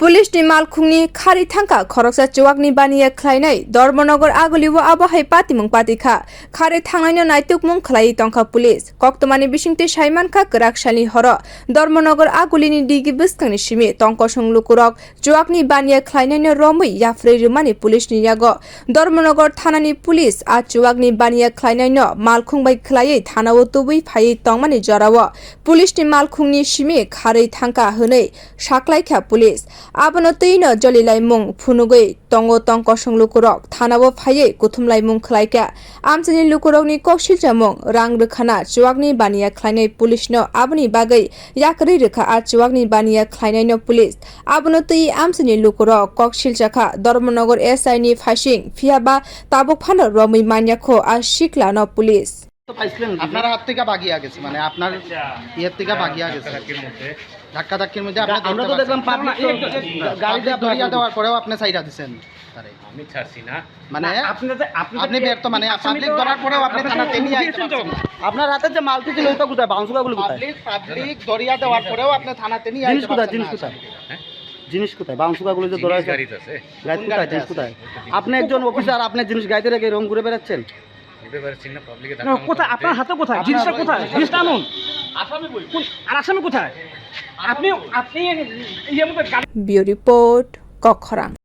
पुलिसनि malkhungni khari thangkha khoroksa chuwakni bania khwlai Dharmanagar aguli o abahai patimung patikha khari thangnai naikolmwng khwlai tongkha pulis koktomani bisingte saimankha krakshali horo Dharmanagar agulini digi bwskangni simi tong kosong lukurok chuwakni bania khwlai romwi rwmani pulisni yago Dharmanagar thanani pulis a chuwakni bania khwlai malkhung bai khwlai thana o tubui phiya tongmani jora o pulisni malkhungni simi khari thangkha hwnei saklaikha pulis abono tino jolilaimung phunugui tongo tong kosong lukurok thanabo phiya kuthumlaimung khwlaika amchani lukurokni koksilchamung rang rwkhana chuwakni bania khwlai pulisno aboni bagai yakri rwkha a chuwakni bania khwlai no pulis abono tui amchani lukurok koksilchakha Dharmanagar SI ni phasing phiya ba tongphano romwi maniakho a sikla no pulis আপনার হাত থেকে বাগিয়ে গেছে মানে আপনার ইয়ের থেকে বাগিয়ে গেছে ধাক্কা ধাক্কির মধ্যে আমরা তো দেখলাম পাবলিক গাড়িতে দড়িয়া দেওয়ার পরেও আপনি সাইডা দিবেন আমি ছাড়ছি না মানে আপনি ব্যর্থ মানে পাবলিক ধরার পরেও আপনি থানাতে নিয়ে আসতে পারছেন আপনার হাতে যে মালটি ছিল ওটা কোথায় বাউন্সুকাগুলো কোথায় পাবলিক দড়িয়া দেওয়ার পরেও আপনি থানাতে নিয়ে আসতে পারছেন জিনিস কোথায় বাউন্সুকাগুলো যে দড়ায় গাড়িতে আছে গাড়ি কোথায় জিনিস কোথায় আপনি একজন অফিসার আপনি জিনিস গাড়িতে রেখে রং ঘুরে বেড়াচ্ছেন কোথায় আপনার হাতে কোথায় জিনিসটা কোথায় জিনিসটা আনুন আর আসামি কোথায় আপনি বিও রিপোর্ট খরক।